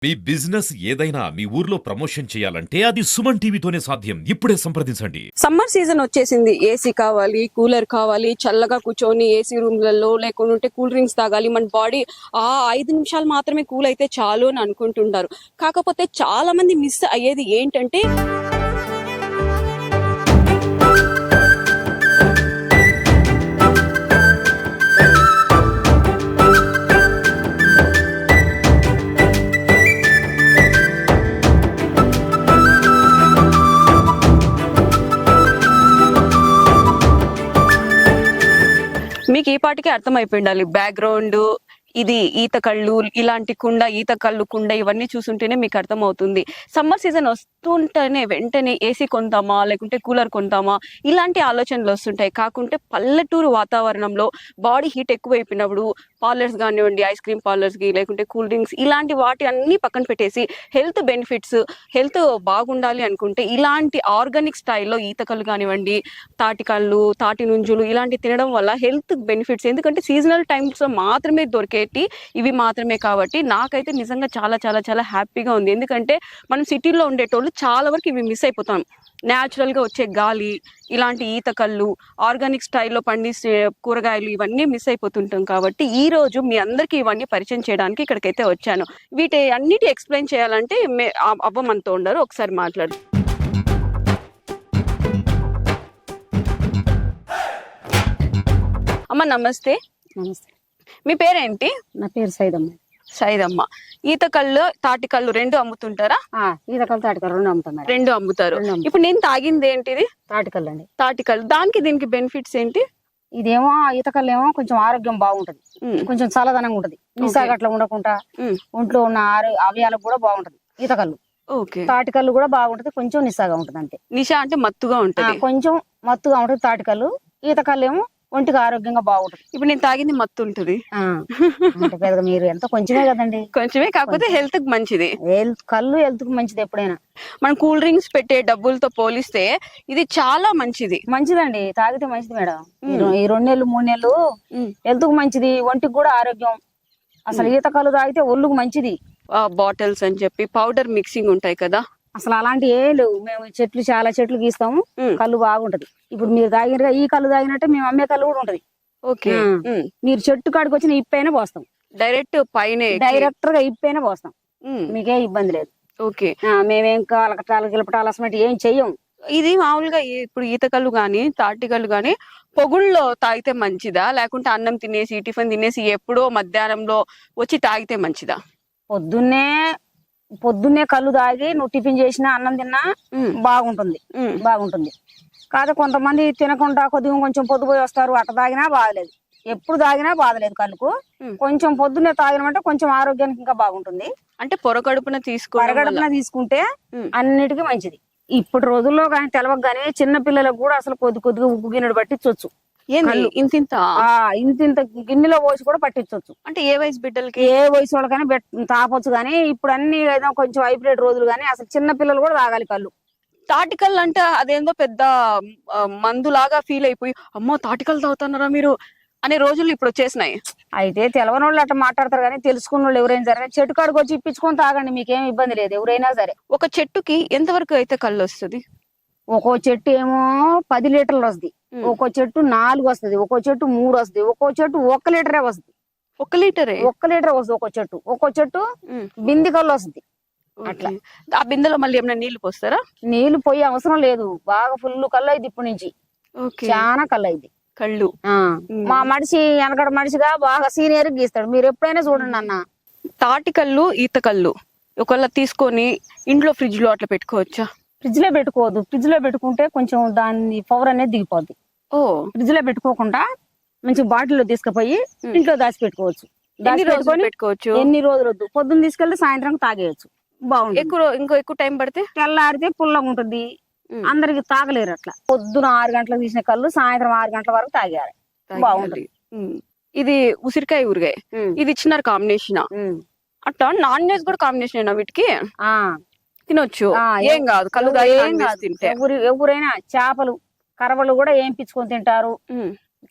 మీ business ఏదైనా మీ ఊర్లో promotion చేయాలంటే అది సుమన్ టీవీతోనే సాధ్యం. ఇప్పుడే సంప్రదించండి. సమ్మర్ సీజన్ వచ్చేసింది. ఏసీ కావాలి, కూలర్ కావాలి, చల్లగా కూర్చొని ఏసీ రూమ్లలో లేకుంటే కూల్ డ్రింక్స్ తాగాలి. మన బాడీ ఆ 5 నిమిషాలు మాత్రమే కూల్ అయితే చాలు అని అనుకుంటుంటారు. కాకపోతే చాలా మంది మిస్ అయ్యేది ఏంటంటే మీకు ఈ పాటికి అర్థమైపోయిండాలి. బ్యాక్గ్రౌండ్ ఇది ఈత కళ్ళు, ఇలాంటి కుండ, ఈత కళ్ళు కుండ ఇవన్నీ చూసుంటేనే మీకు అర్థమవుతుంది. సమ్మర్ సీజన్ వస్తుంటేనే వెంటనే ఏసీ కొంటామా లేకుంటే కూలర్ కొంటామా ఇలాంటి ఆలోచనలు వస్తుంటాయి. కాకుంటే పల్లెటూరు వాతావరణంలో బాడీ హీట్ ఎక్కువైపోయినప్పుడు పార్లర్స్ కానివ్వండి, ఐస్ క్రీమ్ పార్లర్స్కి లేకుంటే కూల్ డ్రింక్స్ ఇలాంటి వాటి అన్ని పక్కన పెట్టేసి హెల్త్ బెనిఫిట్స్, హెల్త్ బాగుండాలి అనుకుంటే ఇలాంటి ఆర్గానిక్ స్టైల్లో ఈతకళ్ళు కానివ్వండి, తాటికళ్ళు, తాటి నుంజులు ఇలాంటి తినడం వల్ల హెల్త్ బెనిఫిట్స్. ఎందుకంటే సీజనల్ టైమ్స్లో మాత్రమే దొరికేటి ఇవి మాత్రమే. కాబట్టి నాకైతే నిజంగా చాలా చాలా చాలా హ్యాపీగా ఉంది. ఎందుకంటే మనం సిటీలో ఉండేటోళ్ళు చాలా వరకు ఇవి మిస్ అయిపోతాం. న్యాచురల్గా వచ్చే గాలి, ఇలాంటి ఈతకళ్ళు, ఆర్గానిక్ స్టైల్లో పండించే కూరగాయలు ఇవన్నీ మిస్ అయిపోతుంటాం. కాబట్టి ఈ రోజు మీ అందరికీ ఇవన్నీ పరిచయం చేయడానికి ఇక్కడికైతే వచ్చాను. వీటి అన్నిటి ఎక్స్ప్లెయిన్ చేయాలంటే అవ్వ మనతో ఉండరు. ఒకసారి మాట్లాడు. అమ్మ నమస్తే. నమస్తే. మీ పేరేంటి? నా పేరు సైదమ్మ. సైదమ్మ. ఈతకళ్ళు, తాటికళ్ళు రెండు అమ్ముతుంటారా? ఈతకల్లు తాటికల్లు రెండు అమ్ముతాం మేడం. రెండు అమ్ముతారు. రెండు అమ్ముతాం. ఇప్పుడు నేను తాగింది ఏంటిది? తాటికల్లు అండి. తాటికళ్ళు. దానికి దీనికి బెనిఫిట్స్ ఏంటి? ఇదేమో ఈతకల్లు ఏమో కొంచెం ఆరోగ్యం బాగుంటది, కొంచెం చల్లదనంగా ఉంటది, నిసాగట్ల ఉండకుండా ఒంట్లో ఉన్న అవయాలకు కూడా బాగుంటది ఈతకల్లు. ఓకే. తాటికల్లు కూడా బాగుంటది, కొంచెం నిసాగా ఉంటది అంతే. నిషా అంటే మత్తుగా ఉంటది, కొంచెం మత్తుగా ఉంటది తాటికల్లు. ఈతకల్లు ఏమో ఒంటికి ఆరోగ్యంగా బాగుంటది. ఇప్పుడు నేను తాగింది మత్తు ఉంటది. అంటే పెద్దగా మీరు ఎంత కొంచెమే కదండి. కొంచెమే, కాకపోతే హెల్త్ కి మంచిది. కళ్ళు హెల్త్ కు మంచిది ఎప్పుడైనా. మనం కూల్ డ్రింక్స్ పెట్టే డబ్బులతో పోలిస్తే ఇది చాలా మంచిది. మంచిదండి, తాగితే మంచిది మేడం. ఈ 2 నెలలు 3 నెలలు హెల్త్ కు మంచిది, ఒంటికి కూడా ఆరోగ్యం. అసలు ఈతకల్లు తాగితే ఒళ్ళుకు మంచిది. బాటిల్స్ అని చెప్పి పౌడర్ మిక్సింగ్ ఉంటాయి కదా, అసలు అలాంటి ఏ లేవు. మేము చాలా చెట్లు గీస్తాము, కళ్ళు బాగుంటది. ఇప్పుడు మీరు తాగిన ఈ కళ్ళు తాగినట్టే మేము అమ్మే కళ్ళు కూడా ఉంటది. ఓకే. మీరు చెట్టు కాడికి వచ్చిన ఇప్పైనా పోస్తాం, డైరెక్ట్ పైన డైరెక్ట్ గా ఇప్పైనా పోస్తాం, మీకే ఇబ్బంది లేదు. ఓకే. మేమేం కలకటాలు గిలపటాలు అసలు ఏం చెయ్యం. ఇది మామూలుగా ఇప్పుడు ఈతకళ్ళు గాని తాటికళ్ళు గాని పొగుళ్ళలో తాగితే మంచిదా, లేకుంటే అన్నం తినేసి టిఫిన్ తినేసి ఎప్పుడో మధ్యాహ్నంలో వచ్చి తాగితే మంచిదా? పొద్దున్నే కళ్ళు తాగి నువ్వు టిఫిన్ చేసినా అన్నం తిన్నా బాగుంటుంది. కాదు కొంతమంది తినకుండా కొద్దిగా కొంచెం పొద్దుపోయి వస్తారు, అట్ట తాగినా బాధలేదు. ఎప్పుడు తాగినా బాధలేదు కళ్ళకు. కొంచెం పొద్దున్నే తాగినమంటే కొంచెం ఆరోగ్యానికి ఇంకా బాగుంటుంది. అంటే పొరగడుపున తీసుకుంటే అన్నిటికీ మంచిది. ఇప్పుడు రోజుల్లో కానీ తెలవగానే చిన్న పిల్లలకు కూడా అసలు కొద్దిగా ఉగ్గు గిన్నెడు పట్టించవచ్చు. ఇంత గిన్నెలో పోసి కూడా పట్టించవచ్చు. అంటే ఏ వయసు బిడ్డలకి, ఏ వయసు వాళ్ళకైనా తాపొచ్చు. కానీ ఇప్పుడు అన్ని ఏదో కొంచెం హైబ్రిడ్ రోజులు, కానీ అసలు చిన్న పిల్లలు కూడా తాగాలి కళ్ళు. తాటికల్ అంటే అదేందో పెద్ద మందులాగా ఫీల్ అయిపోయి అమ్మో తాటికల్ తాగుతున్నారా మీరు అనే రోజులు ఇప్పుడు వచ్చేసినాయి. అయితే తెలవని వాళ్ళు అట్లా మాట్లాడతారు, కానీ తెలుసుకున్న వాళ్ళు ఎవరైనా సరే చెట్టు కాడికి వచ్చి ఇప్పించుకొని తాగండి, మీకేం ఇబ్బంది లేదు. ఎవరైనా సరే. ఒక చెట్టుకి ఎంతవరకు అయితే కళ్ళు వస్తుంది? ఒక్కో చెట్టు ఏమో 10 లీటర్లు వస్తుంది, ఒక్కో చెట్టు 4 వస్తుంది, ఒక్కో చెట్టు 3 వస్తుంది, ఒక్కో చెట్టు 1 లీటరే వస్తుంది. 1 లీటరే? 1 లీటర్ వస్తుంది ఒక్కో చెట్టు బింది కళ్ళు వస్తుంది. అట్లా ఆ బిందెలో మళ్ళీ ఏమైనా నీళ్లు పోస్తారా? నీళ్లు పోయే అవసరం లేదు, బాగా ఫుల్ కళ్ళు అయింది ఇప్పటి నుంచి. చాలా కళ్ళు అయింది కళ్ళు. మా మనిషి వెనకడ మనిషిగా బాగా సీనియర్ గీస్తాడు, మీరు ఎప్పుడైనా చూడండి అన్న. తాటికళ్ళు, ఈతకళ్ళు ఒకవేళ తీసుకొని ఇంట్లో ఫ్రిడ్జ్ లో అట్లా పెట్టుకోవచ్చా? ఫ్రిడ్జ్ లో పెట్టుకోవద్దు. ఫ్రిడ్జ్ లో పెట్టుకుంటే కొంచెం దాని పవర్ అనేది దిగిపోద్ది. ఫ్రిడ్జ్ లో పెట్టుకోకుండా మంచి బాటిల్లో తీసుకుపోయి ఇంట్లో దాచి పెట్టుకోవచ్చు. ఎన్ని రోజులు వద్దు, పొద్దున్న తీసుకెళ్తే సాయంత్రం తాగేయచ్చు. బాగుంది. ఎక్కువ టైం పడితే తెల్లారితే పుల్లగా ఉంటుంది, అందరికి తాగలేరు. అట్లా పొద్దున 6 గంటలకు తీసిన కళ్ళు సాయంత్రం 6 గంటల వరకు తాగారు, బాగుంటుంది. ఇది ఉసిరికాయ ఊరగాయ, ఇది ఇచ్చినారు కాంబినేషన్. అట్లా నాన్ వెజ్ కూడా కాంబినేషన్ అయినా వీటికి తినొచ్చు, ఏం కాదు. కళ్ళు ఏం కాదు. ఎవరైనా చేపలు కరవలు కూడా ఏం పిచ్చుకొని తింటారు,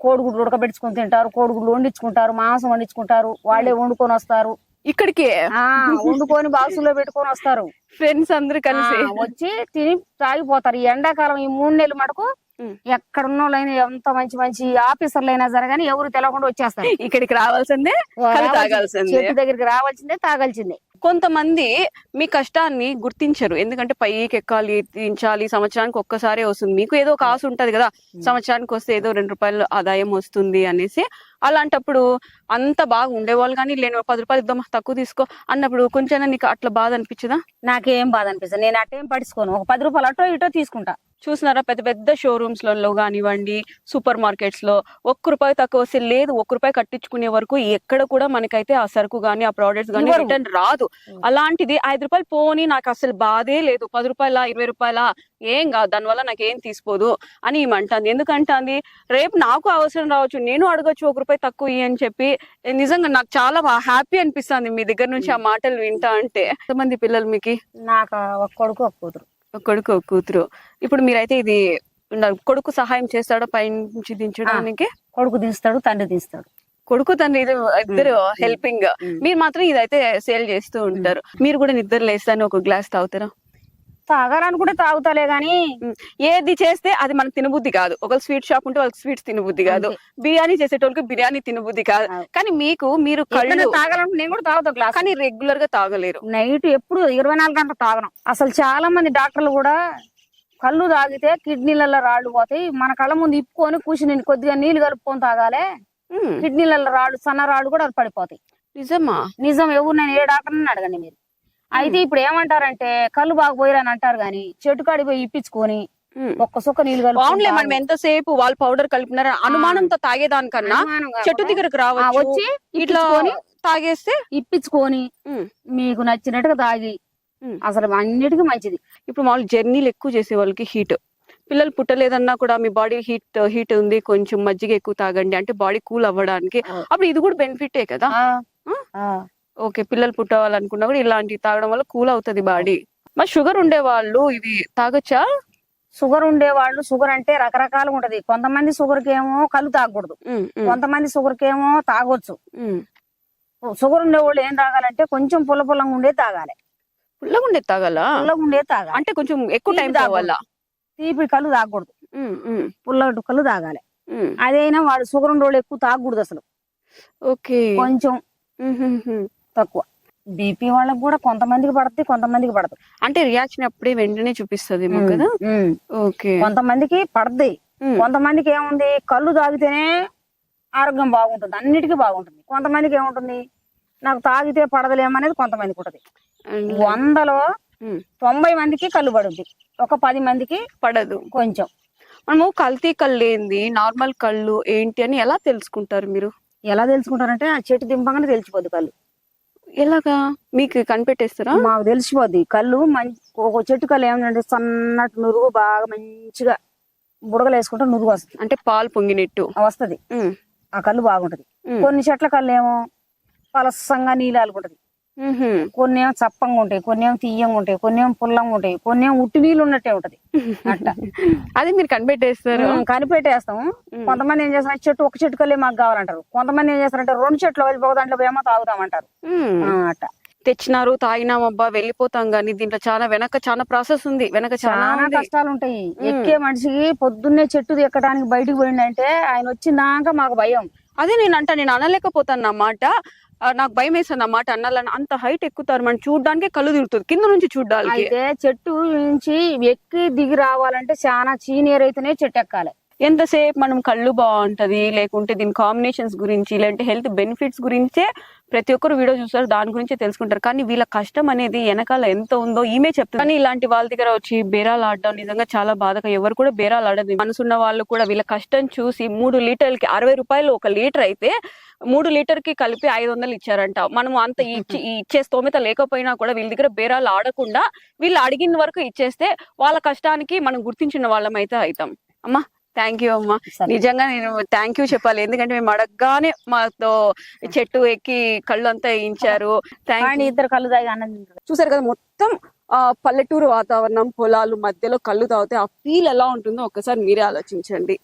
కోడిగుడ్లు ఉడకబెట్టుకొని తింటారు, కోడిగుడ్లు వండించుకుంటారు, మాంసం వండించుకుంటారు, వాళ్ళే వండుకొని వస్తారు. ఇక్కడికి వండుకొని బాక్సులో పెట్టుకొని వస్తారు. ఫ్రెండ్స్ అందరూ కలిసి వచ్చి తిని తాగిపోతారు. ఈ ఎండాకాలం ఈ 3 నెలలు మటుకు ఎక్కడున్న వాళ్ళైనా ఎంత మంచి మంచి ఆఫీసర్లు అయినా సరే కానీ ఎవరు తెలవకుండా వచ్చేస్తారు. ఇక్కడికి రావాల్సిందే, తాగాల్సిందే, చెట్టు దగ్గరికి రావాల్సిందే, తాగాల్సిందే. కొంతమంది మీ కష్టాన్ని గుర్తించరు. ఎందుకంటే పైకి ఎక్కాలి, దించాలి, సంవత్సరానికి ఒక్కసారి వస్తుంది. మీకు ఏదో ఒక ఆశ ఉంటది కదా, సంవత్సరానికి వస్తే ఏదో 2 రూపాయలు ఆదాయం వస్తుంది అనేసి. అలాంటప్పుడు అంత బాగా ఉండేవాళ్ళు కానీ లేని 10 రూపాయలు ఇద్దాం తక్కువ తీసుకో అన్నప్పుడు కొంచెం నీకు అట్లా బాధ అనిపించదా? నాకేం బాధ అనిపిస్తుంది. నేను అట్టేం పట్టించుకోను. ఒక 10 రూపాయలు అటో ఇటో తీసుకుంటా. చూసినారా, పెద్ద పెద్ద షోరూమ్స్ లలో కానివ్వండి, సూపర్ మార్కెట్స్ లో 1 రూపాయి తక్కువ వస్తే లేదు, 1 రూపాయి కట్టించుకునే వరకు ఎక్కడ కూడా మనకైతే ఆ సరుకు గానీ ఆ ప్రోడక్ట్స్ గానీ రిటర్న్ రాదు. అలాంటిది 5 రూపాయలు పోని నాకు అసలు బాధే లేదు, 10 రూపాయల 20 రూపాయల ఏం కాదు, దానివల్ల నాకేం తీసుకోదు అని ఏమంటుంది. ఎందుకంటే రేపు నాకు అవసరం రావచ్చు, నేను అడగచ్చు 1 రూపాయి తక్కువ అని చెప్పి. నిజంగా నాకు చాలా హ్యాపీ అనిపిస్తుంది మీ దగ్గర నుంచి ఆ మాటలు వింటా అంటే. ఎంతమంది పిల్లలు మీకు? నాకు ఒక కొడుకు ఒక కూతురు. ఒక కొడుకు ఒక కూతురు. ఇప్పుడు మీరైతే ఇది కొడుకు సహాయం చేస్తాడో పైనుంచి దించడానికి? కొడుకు దిస్తాడు, తండ్రి తీస్తాడు. కొడుకు తండ్రి ఇద్దరు హెల్పింగ్. మీరు మాత్రం ఇదైతే సేల్ చేస్తూ ఉంటారు. మీరు కూడా నిద్ర లేస్తాను ఒక గ్లాస్ తాగుతారా? తాగాలనుకుంటే తాగుతాలే గాని ఏది చేస్తే అది మనకు తినబుద్ధి కాదు. ఒక స్వీట్ షాప్ ఉంటే వాళ్ళకి స్వీట్స్ తినబుద్ధి కాదు, బిర్యానీ చేసేటోళ్ళకి బిర్యానీ తినబుద్ధి కాదు. కానీ మీరు కళ్ళు తాగాలంటే నేను కూడా తాగుతా గ్లాస్, కానీ రెగ్యులర్ గా తాగలేరు. నైట్ ఎప్పుడు 24 గంటలు తాగను. అసలు చాలా మంది డాక్టర్లు కూడా కళ్ళు తాగితే కిడ్నీలలో రాళ్లు పోతాయి, మన కళ్ళ ముందు ఇప్పుకొని కూర్చుని కొద్దిగా నీళ్లు కలుపుకొని తాగాలే, కిడ్నీలలో రాళ్ళు, సన్న రాళ్ళు కూడా అది పడిపోతాయి. నిజమా? నిజం. ఎవరు నేను ఏ డాక్టర్ని అడగండి మీరు. అయితే ఇప్పుడు ఏమంటారంటే కళ్ళు బాగా పోయిరని అంటారు గాని చెట్టు కాడి పోయి ఇప్పించుకొని ఒక్క సుక్క నీళ్ళు కలుపుకోవాలి. మనం ఎంతసేపు వాళ్ళు పౌడర్ కలిపినారా అనుమానంతో తాగేదానికన్నా చెట్టు దగ్గరకు రావచ్చు, వచ్చి ఇట్లా తాగేస్తే ఇప్పించుకొని మీకు నచ్చినట్టుగా తాగి అసలు అన్నిటికీ మంచిది. ఇప్పుడు మామూలు జర్నీలు ఎక్కువ చేసే వాళ్ళకి హీట్, పిల్లలు పుట్టలేదన్నా కూడా మీ బాడీ హీట్ ఉంది, కొంచెం మజ్జిగ ఎక్కువ తాగండి అంటే బాడీ కూల్ అవ్వడానికి. అప్పుడు ఇది కూడా బెనిఫిటే కదా. ఓకే, పిల్లలు పుట్టవాలనుకున్నా కూడా ఇలాంటివి తాగడం వల్ల కూల్ అవుతుంది బాడీ. మరి షుగర్ ఉండే వాళ్ళు ఇవి తాగొచ్చా? షుగర్ ఉండేవాళ్ళు, షుగర్ అంటే రకరకాలుగా ఉంటది. కొంతమంది షుగర్ కి ఏమో కళ్ళు తాగకూడదు, కొంతమంది షుగర్ కి ఏమో తాగొచ్చు. షుగర్ ఉండేవాళ్ళు ఏం తాగాలంటే కొంచెం పుల్లగా ఉండేది తాగాలి. పుల్లగా ఉండేది తాగాలా? పుల్లగా ఉండేది తాగాలి అంటే కొంచెం ఎక్కువ టైం తాగాల. తీపి కళ్ళు తాగకూడదు, పుల్లటి కళ్ళు తాగాలి. అదైనా వాడు షుగర్ ఉండేవాళ్ళు ఎక్కువ తాగకూడదు అసలు. ఓకే, కొంచెం తక్కువ. బీపీ వాళ్ళకి కూడా కొంతమందికి పడుతుంది, కొంతమందికి పడదు. అంటే రియాక్షన్ అప్పుడే వెంటనే చూపిస్తుంది కదా. ఓకే, కొంతమందికి పడద్ది, కొంతమందికి ఏముంది కళ్ళు తాగితేనే ఆరోగ్యం బాగుంటుంది, అన్నిటికీ బాగుంటుంది. కొంతమందికి ఏముంటుంది నాకు తాగితే పడదలేమనేది కొంతమందికి ఉంటది. 100లో 90 మందికి కళ్ళు పడుద్ది, ఒక 10 మందికి పడదు. కొంచెం మనము కల్తీ కళ్ళు ఏంది, నార్మల్ కళ్ళు ఏంటి అని ఎలా తెలుసుకుంటారు మీరు? ఎలా తెలుసుకుంటారంటే ఆ చెట్టు దింపగానే తెలిసిపోద్ది కళ్ళు. ఎలాగా మీకు కనిపెట్టేస్తారా? మాకు తెలిసిపోద్ది కళ్ళు. ఒక చెట్టు కళ్ళు ఏమంటే సన్నట్టు నురుగు బాగా మంచిగా బుడగలు వేసుకుంటే నురుగు వస్తుంది, అంటే పాలు పొంగినట్టు వస్తది. ఆ కళ్ళు బాగుంటది. కొన్ని చెట్ల కళ్ళు ఏమో పలసంగా నీళ్ళాలు ఉంటది, కొన్ని ఏమో చప్పంగా ఉంటాయి, కొన్ని ఏమో తీయంగా ఉంటాయి, కొన్ని ఏమో పుల్లంగా ఉంటాయి, కొన్ని ఏమో ఉట్టి నీళ్ళు ఉన్నట్టే ఉంటది. అట్లా అది మీరు కనిపెట్టేస్తారు? కనిపెట్టేస్తాం. కొంతమంది ఏం చేస్తారు ఒక చెట్టు కళ్ళే మాకు కావాలంటారు, కొంతమంది ఏం చేస్తారంటే 2 చెట్లు వెళ్ళిపో దాంట్లో ఏమో తాగుతామంటారు. అట్లా తెచ్చినారు తాగినామబ్బా వెళ్ళిపోతాం గానీ దీంట్లో చాలా వెనక చాలా ప్రాసెస్ ఉంది, వెనక చాలా కష్టాలు ఉంటాయి. ఎక్కే మనిషికి పొద్దున్నే చెట్టు ఎక్కడానికి బయటకు పోయిందంటే ఆయన వచ్చిందాక మాకు భయం. అదే నేను అనలేకపోతాను అన్నమాట. నాకు భయం వేసాను అన్నమాట అన్నాలని. అంత హైట్ ఎక్కుతారు, మనం చూడడానికి కళ్ళు తిరుగుతుంది కింద నుంచి చూడడానికి. అయితే చెట్టు నుంచి ఎక్కి దిగి రావాలంటే చాలా సీనియర్ అయితేనే చెట్టు ఎక్కాలి. ఎంతసేపు మనం కళ్ళు బాగుంటది, లేకుంటే దీని కాంబినేషన్స్ గురించి, లేదంటే హెల్త్ బెనిఫిట్స్ గురించే ప్రతి ఒక్కరు వీడియో చూస్తారు, దాని గురించే తెలుసుకుంటారు. కానీ వీళ్ళ కష్టం అనేది వెనకాల ఎంత ఉందో ఈమె చెప్తారు. కానీ ఇలాంటి వాళ్ళ దగ్గర వచ్చి బేరాలు ఆడడం నిజంగా చాలా బాధగా. ఎవరు కూడా బేరాలు ఆడదు. మనసున్న వాళ్ళు కూడా వీళ్ళ కష్టం చూసి 3 లీటర్లకి 60 రూపాయలు 1 లీటర్ అయితే 3 లీటర్కి కలిపి 500 ఇచ్చారంట. మనం అంత ఇచ్చే స్తోమత లేకపోయినా కూడా వీళ్ళ దగ్గర బేరాలు ఆడకుండా వీళ్ళు అడిగిన వరకు ఇచ్చేస్తే వాళ్ళ కష్టానికి మనం గుర్తించిన వాళ్ళం అయితే అవుతాం. అమ్మా థ్యాంక్ యూ అమ్మా, నిజంగా నేను థ్యాంక్ యూ చెప్పాలి. ఎందుకంటే మేము అడగగానే మాతో చెట్టు ఎక్కి కళ్ళు అంతా వేయించారు. ఇద్దరు కళ్ళు తాగి ఆనందం. చూసారు కదా, మొత్తం పల్లెటూరు వాతావరణం, పొలాలు మధ్యలో కళ్ళు తాగితే ఆ ఫీల్ ఎలా ఉంటుందో ఒక్కసారి మీరే ఆలోచించండి.